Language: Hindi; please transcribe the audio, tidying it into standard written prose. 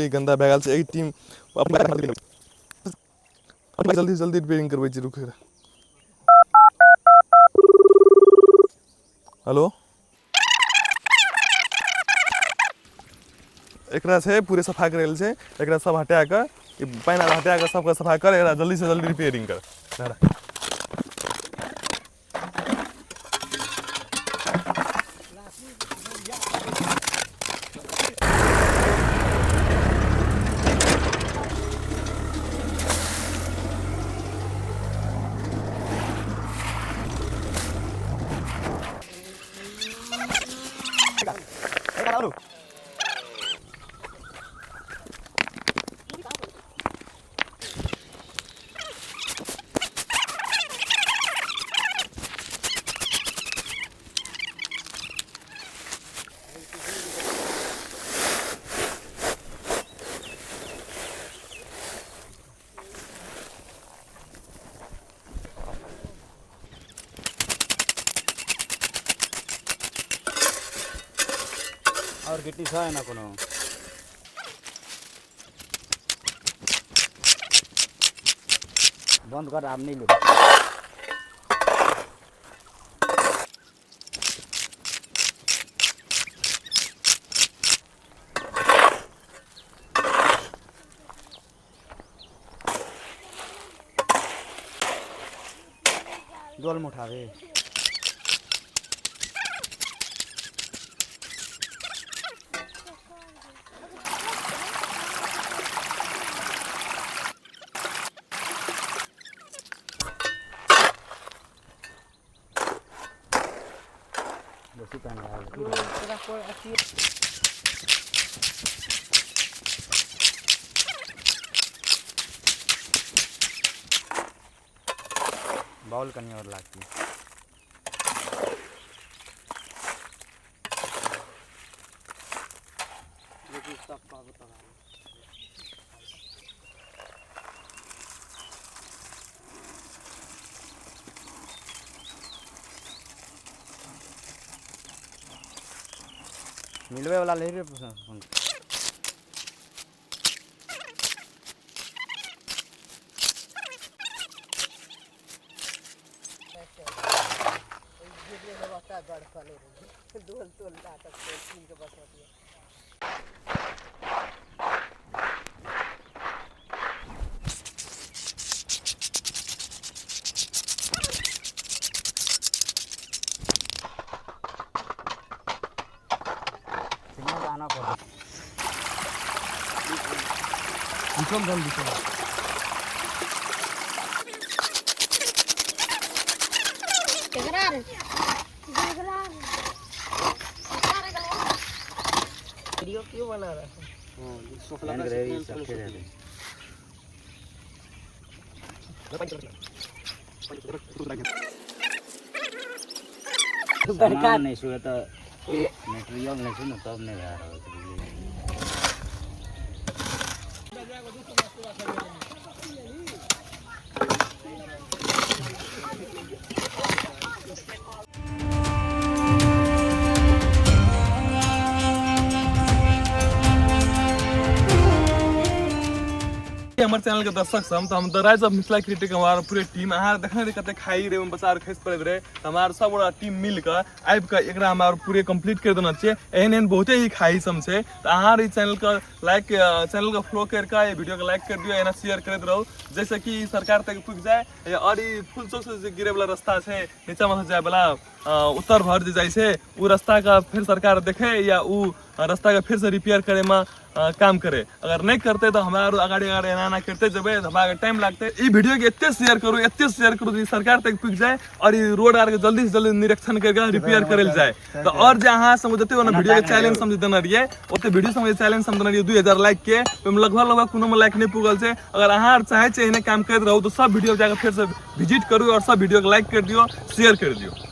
ही गंदा भए गेल छै। एहि टीम जल्दी जल्दी रिपेयरिंग करबै छी, रुकै। हेलो, एकरा छै पूरे सफा करै छै, एकरा सब हटा कऽ पानि आर हटा कऽ सबके सफा कर, एकरा जल्दी से जल्दी रिपेयरिंग कर। और गिट्टी है ना कोनो बंद कर, आप नहीं ले डोल में उठावे। बाउल कहीं और लागती मिलवे वाला ले रहे। आना पड़ा वीडियो क्यों बना रहा है? सामान नहीं छुए तो मटेरियल नहीं छुए तब नहीं आ रहा है। हमारे चैनल के दर्शक सब, तो हम the rise of Mithila creative हमारा पूरे टीम अहाँ देखने रहे कते खाई रहे बच्चा खसि पड़े रहे, हमारे सब बड़ा टीम मिलकर आबि के एकरा हमार पूरे कंप्लीट कर देना चाहिए। एहन बहुते ही खाई सब से, तो अहाँ ई चैनल का लाइक, चैनल का फॉलो करके ये वीडियो को लाइक कर दियो, एना शेयर करते रहो, जैसे कि सरकार तक पुग जाए। और ई फुल चौक से गिरे वाला रास्ता है नीचा में जाए वाला उत्तर भर जे जाए से, उ रास्ता का फिर सरकार देखे या उ रास्ता का फिर से रिपेयर करे में काम करे। अगर नहीं करते तो हमारे आगे एना करते जब हमारे टाइम लगते। ई वीडियो के एते शेयर करो जी सरकार तक पुग जाए और ई रोड आर के जल्दी से जल्दी निरीक्षण करके रिपेयर करल जाए। तो और जे अहाँ समझते हो ना वीडियो के चैलेंज समझ देना रहिए, ओते वीडियो समझ चैलेंज समझ देना रहिए 2000 लाइक के, लगभग कोनो में लाइक नहीं पुगल से। अगर अहाँ चाहे छे एने काम करते रहो तो सब वीडियो जाकर फिर से विजिट करू और सब वीडियो को लाइक कर दियो, शेयर कर दियो।